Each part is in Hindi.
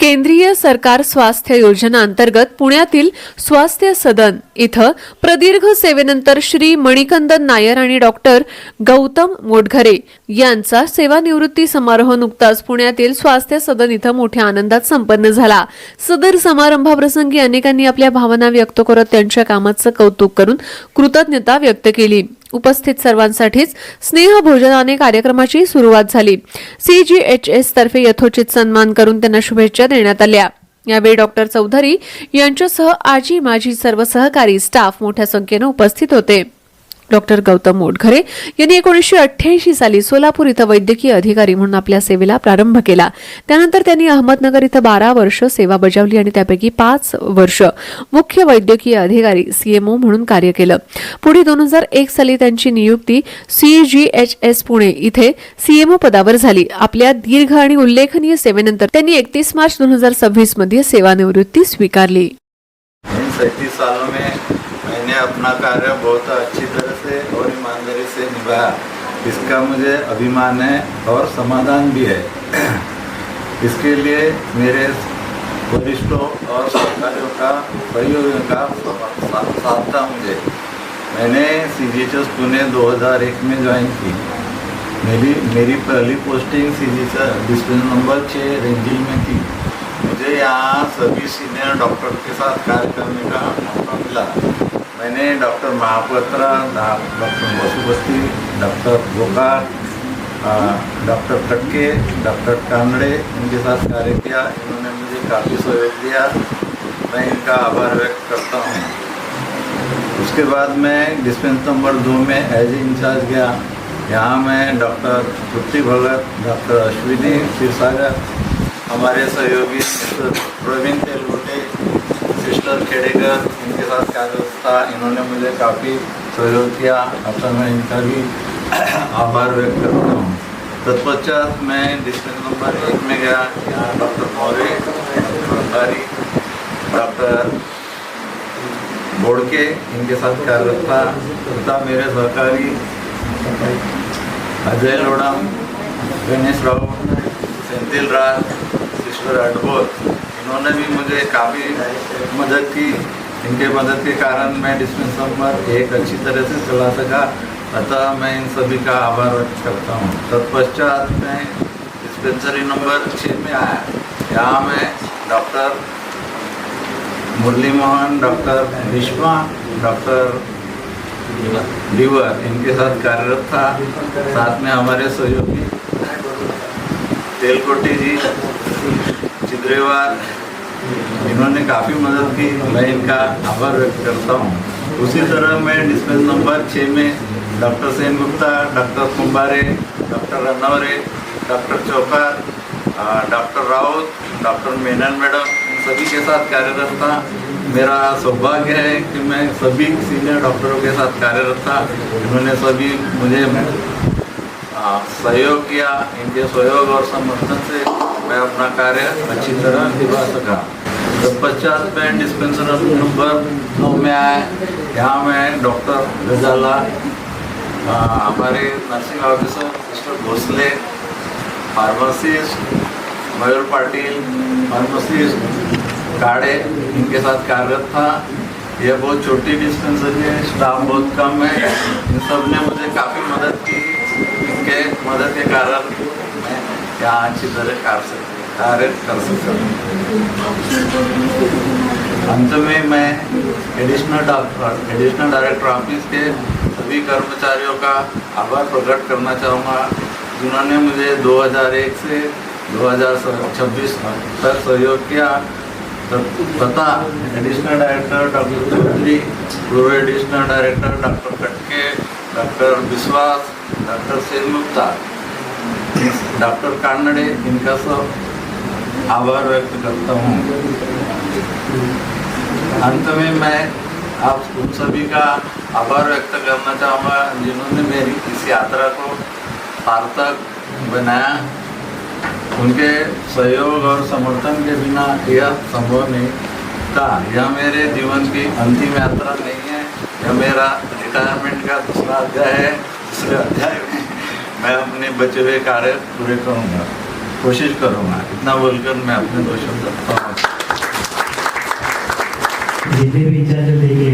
केंद्रीय सरकार स्वास्थ्य योजना अंतर्गत पुण्यातील स्वास्थ्य सदन इथं प्रदीर्घ सेवेनंतर श्री मणिकंदन नायर आणि डॉक्टर गौतम मोटघरे यांचा सेवानिवृत्ती समारोह नुकताच पुण्यातील स्वास्थ्य सदन इथं मोठ्या आनंदात संपन्न झाला। सदर समारंभाप्रसंगी अनेकांनी आपल्या भावना व्यक्त करत त्यांच्या कामाचं कौतुक करून कृतज्ञता व्यक्त केली। उपस्थित सर्वांसाठीच स्नेह भोजनाने कार्यक्रमाची सुरुवात झाली। CGHS तर्फे यथोचित सन्मान करून त्यांना शुभेच्छा देण्यात आल्या। यावेळी डॉक्टर चौधरी यांच्यासह आजी माजी सर्व सहकारी स्टाफ मोठ्या संख्येने उपस्थित होते। डॉक्टर गौतम मोटघरे यांनी 1988 साली सोलापूर इथं वैद्यकीय अधिकारी म्हणून आपल्या सेवेला प्रारंभ केला। त्यानंतर त्यांनी अहमदनगर इथं 12 वर्ष सेवा बजावली आणि त्यापैकी 5 वर्ष मुख्य वैद्यकीय अधिकारी CMO म्हणून कार्य केलं। पुढे 2001 साली त्यांची नियुक्ती CGHS पुणे इथे CMO पदावर झाली। आपल्या दीर्घ आणि उल्लेखनीय सेवेनंतर त्यांनी 31 मार्च 2026 मध्ये सेवानिवृत्ती स्वीकारली। इन 37 सालों में मैंने अपना कार्य बहुत अच्छी तरह से और ईमानदारी से निभाया। इसका मुझे अभिमान है और समाधान भी है। इसके लिए मेरे वरिष्ठों और सहकारियों का सहयोगियों का साथ था मुझे। मैंने CGHS पुणे 2001 में ज्वाइन की। मेरी पहली पोस्टिंग CGHS डिस्पेंस नंबर 6 रेंजिल में थी। मुझे यहाँ सभी सीनियर डॉक्टर के साथ कार्य करने का मौका मिला। मैंने doctor Mahapatra, doctor Basupati, doctor Gokar, doctor Katke, doctor Kanade इनके साथ कार्य किया। इन्होंने मुझे काफ़ी सहयोग दिया, मैं इनका आभार व्यक्त करता हूँ। उसके बाद मैं डिस्पेंस नंबर 2 में एज इंचार्ज गया। यहाँ मैं डॉक्टर तृप्ति भगत, डॉक्टर अश्विनी क्षीरसागर, हमारे सहयोगी मिस्टर प्रवीण तेलगोटे, सिस्टर खेड़ेकर इनके साथ कार्यरत था। इन्होंने मुझे काफ़ी सहयोग किया, अतः मैं इनका भी आभार व्यक्त करता हूँ। तत्पश्चात मैं डिस्पेंस नंबर 1 में गया। यहाँ doctor Maurya, doctor doctor Bodke इनके साथ कार्यरत था तथा मेरे सहकारी अजय लोड़म, गणेश राव, सेंथिल राज, सिस्टर अडबोल इन्होंने भी मुझे काफ़ी मदद की। इनके मदद के कारण मैं डिस्पेंस नंबर 1 अच्छी तरह से चला सका, अतः मैं इन सभी का आभार व्यक्त करता हूँ। तत्पश्चात मैं डिस्पेंसरी नंबर 6 में आया। यहाँ मैं डॉक्टर मुरली मोहन, डॉक्टर विश्वा, डॉक्टर डीवर इनके साथ कार्यरत था। साथ में हमारे सहयोगी तेलकोटी जी, चिद्रेवार इन्होंने काफ़ी मदद की, मैं इनका आभार व्यक्त करता हूँ। उसी तरह मैं डिस्पेंस नंबर 6 में doctor Sen Gupta, doctor Kumbhare, doctor Ranaure, doctor Chaukar, doctor Raut, doctor Menon madam इन सभी के साथ कार्यरत था। मेरा सौभाग्य है कि मैं सभी सीनियर डॉक्टरों के साथ कार्यरत था। इन्होंने सभी मुझे सहयोग किया। इनके सहयोग और समर्थन से मैं अपना कार्य अच्छी तरह निभा सका। तत्पश्चात मैं डिस्पेंसर नंबर 9 में आया। यहाँ मैं डॉक्टर गजाला, हमारे nursing officer mister Bhosle, pharmacist Mayur Patil, pharmacist Kade इनके साथ कार्यरत था। यह बहुत छोटी डिस्पेंसरी है, स्टाफ बहुत कम है। इन सब ने मुझे काफ़ी मदद की। इनके मदद के कारण मैं यहाँ अच्छी तरह कार्य कर सकता हूँ। अंत में मैं एडिशनल डायरेक्टर ऑफिस के सभी कर्मचारियों का आभार प्रकट करना चाहूँगा, जिन्होंने मुझे 2001 से 2026 तक सहयोग किया। तथा एडिशनल डायरेक्टर डॉक्टर चौधरी, पूर्व additional director doctor Katke, doctor विश्वास, डॉक्टर सेनगुप्ता, डॉक्टर कानड़े इनका सब आभार व्यक्त करता हूँ। अंत में मैं आप उन सभी का आभार व्यक्त करना चाहूँगा जिन्होंने मेरी इस यात्रा को सार्थक बनाया। उनके सहयोग और समर्थन के बिना यह संभव नहीं था। यह मेरे जीवन की अंतिम यात्रा नहीं है, यह मेरा रिटायरमेंट का दूसरा अध्याय है। दूसरे अध्याय में मैं अपने बचे हुए कार्य पूरे करूँगा। कोशिश करूँगा। इतना बोलकर मैं अपने 2 शब्द रखता हूँ। जितने भी इंचार्ज देंगे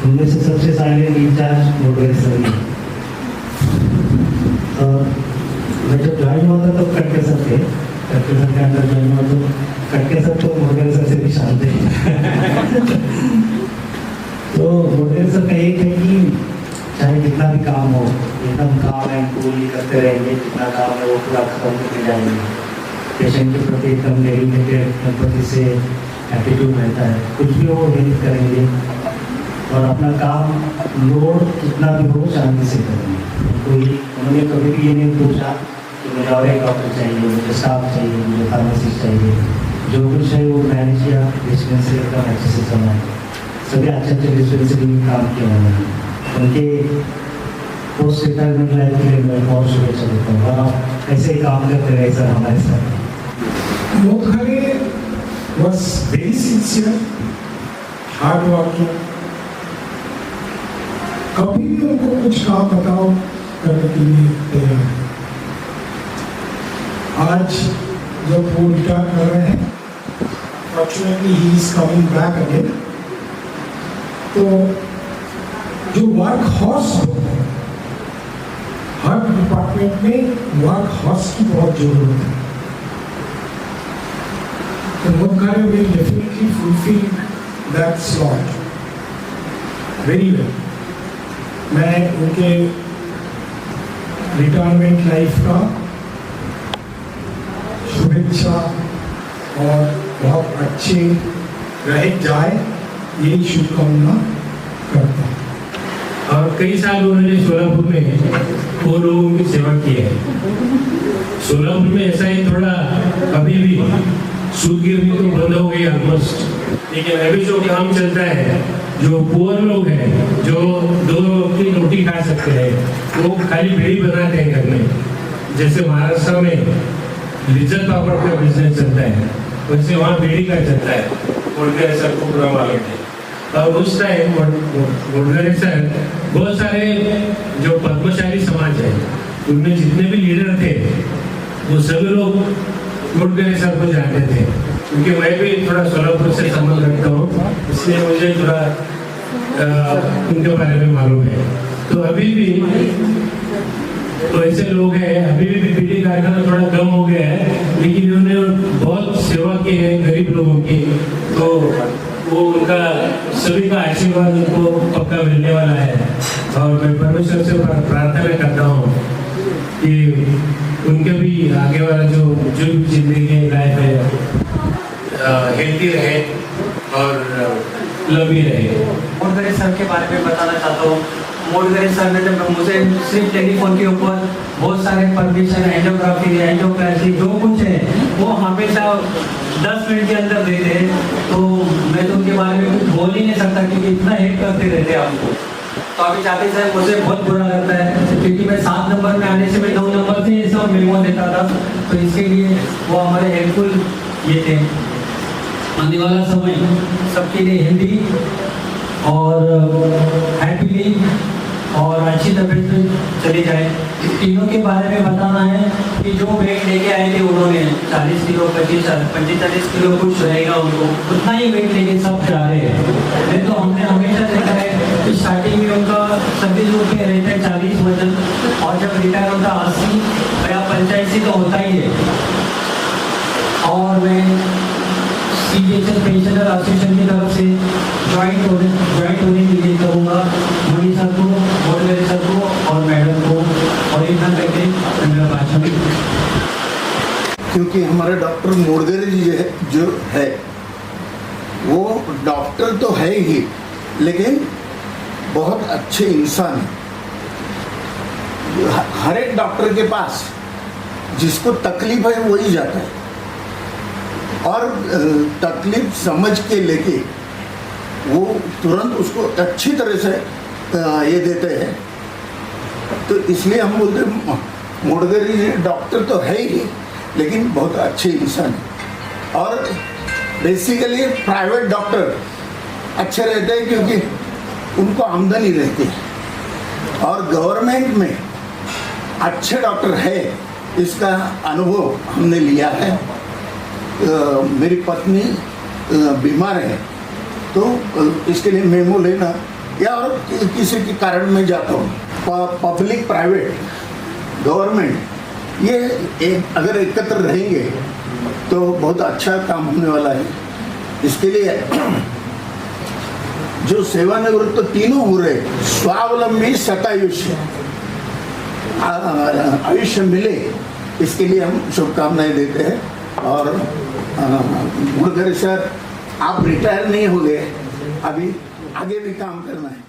उनमें से सबसे साइलेंट इंचार्ज मोडगरे सर ही। और मैं जब ज्वाइन हुआ था तो कटके सर के अंदर ज्वाइन हुआ तो कटके सर तो मोडगरे सर से भी शांत थे। तो मोडगरे सर का एक है कि चाहे जितना भी काम हो एकदम काम है कूल करते रहेंगे, जितना काम है वो पूरा खत्म करके जाएंगे। पेशेंट के प्रति एकदम एम्पैथी से एटीट्यूड रहता है, कुछ भी वो हेल्प करेंगे और अपना काम लोड कितना भी हो शांति से करेंगे। उन्होंने कभी भी ये नहीं पूछा कि मुझे और एक डॉक्टर चाहिए, मुझे स्टाफ चाहिए, मुझे फार्मासिस्ट चाहिए। जो कुछ है वो मैनेज किया, डिस्पेंसरी एकदम अच्छे से चलाए। सभी अच्छे डिस्पेंसरी में काम किया उन्होंने। उनके पोस्ट रिटायरमेंट लाइफ के लिए मैं बहुत शुभेच्छा देता हूँ और आप ऐसे ही काम करते रहे सर हमारे साथ। मोडगरे was very sincere, hard working. कभी भी उनको कुछ काम बताओ करने के लिए तैयार। आज जब वो रिटायर कर रहे हैं, fortunately he is coming back again, तो जो वर्क हॉर्स हर डिपार्टमेंट में वर्क हॉर्स की बहुत जरूरत है। तो मोडगरे will definitely fulfill that slot very well. मैं उनके रिटायरमेंट लाइफ का शुभेच्छा और बहुत अच्छे रह जाए यही शुभकामना करता हूँ। और कई साल उन्होंने सोलापुर में वो लोगों की सेवा की है। सोलापुर में ऐसा ही थोड़ा अभी भी सूदगिरी तो बंद हो गई ऑलमोस्ट, लेकिन अभी जो काम चलता है, जो पुअर लोग हैं जो 2 वक्त की रोटी खा सकते हैं, वो खाली बीड़ी बनाते हैं घर में। जैसे महाराष्ट्र में लिज्जत पापड़ का बिजनेस चलता है, वैसे वहाँ बीड़ी का चलता है। मोडगरे सर को पूरा मालूम है। और उस टाइम मोडगरे सर बहुत सारे जो पद्मशाली समाज है उनमें जितने भी लीडर थे वो सभी लोग मोडगरे सर को जानते थे, क्योंकि मैं भी थोड़ा सोलापुर से संबंध रखता हूँ, इसलिए मुझे थोड़ा उनके बारे में मालूम है। तो अभी भी तो ऐसे लोग हैं, अभी भी बीड़ी कारखाना थोड़ा कम हो गया है, लेकिन उन्होंने बहुत सेवा की है गरीब लोगों की। तो वो उनका सभी का आशीर्वाद उनको पक्का मिलने वाला है। और मैं परमेश्वर से प्रार्थना करता हूँ कि उनके भी आगे वाला जो जिंदगी लाइफ है हेल्थी रहे और लंबी रहे। मोडगरे सर के बारे में बताना चाहता हूँ। मोडगरे सर ने जब मुझे सिर्फ टेलीफोन के ऊपर बहुत सारे परमिशन, एंजियोग्राफी, एंजियोप्लास्टी जो कुछ है वो हमेशा 10 मिनट के अंदर देते हैं। तो मैं तो उनके बारे में कुछ बोल ही नहीं सकता क्योंकि इतना हेल्प करते रहते हैं आपको। तो अभी जाते समय मुझे बहुत बुरा लगता है क्योंकि मैं 7 नंबर में आने से मैं 2 नंबर से ये सब मेमो देता था। तो इसके लिए वो हमारे हेल्पफुल ये थे। आने वाला समय सबके लिए हेल्दी और हैप्पीली और अच्छी तबीयत में चली जाए। तीनों के बारे में बताना है कि जो वेट लेके आए थे उन्होंने 40 किलो 45 किलो कुछ रहेगा उनको, उतना ही वेट लेके सब जा रहे हैं। नहीं तो हमने हमेशा देखा है कि स्टार्टिंग में उनका सभी लोग के रहते हैं 40 वजन, और जब रिटायर होता 80 या 85 तो होता ही है। और मैं सीजीएचएस पेंशनर एसोसिएशन की तरफ से ज्वाइंट होने के लिए कहूँगा मणि सर को, मोडगरे सर को और मैडम को, और इतना करके मेरा भाषण। क्योंकि हमारे डॉक्टर मोडगरे जी जो है वो डॉक्टर तो है ही, लेकिन बहुत अच्छे इंसान है। हर एक डॉक्टर के पास जिसको तकलीफ है वही जाता है और तकलीफ समझ के लेके वो तुरंत उसको अच्छी तरह से ये देते हैं। तो इसलिए हम बोलते हैं मोडगरे जी डॉक्टर तो है ही, लेकिन बहुत अच्छे इंसान है। और बेसिकली प्राइवेट डॉक्टर अच्छे रहते हैं क्योंकि उनको आमदनी रहती है, और गवर्नमेंट में अच्छे डॉक्टर है इसका अनुभव हमने लिया है। मेरी पत्नी बीमार है, तो इसके लिए मेमो लेना या और किसी के कारण मैं जाता हूँ। पब्लिक, प्राइवेट, गवर्नमेंट ये एक अगर एकत्र रहेंगे तो बहुत अच्छा काम होने वाला है। इसके लिए जो सेवानिवृत्त तीनों हो रहे, स्वावलंबी शतायुष्य आयुष्य मिले, इसके लिए हम शुभकामनाएं देते हैं। और मुड़गरे सर, आप रिटायर नहीं हो गए, अभी आगे भी काम करना है।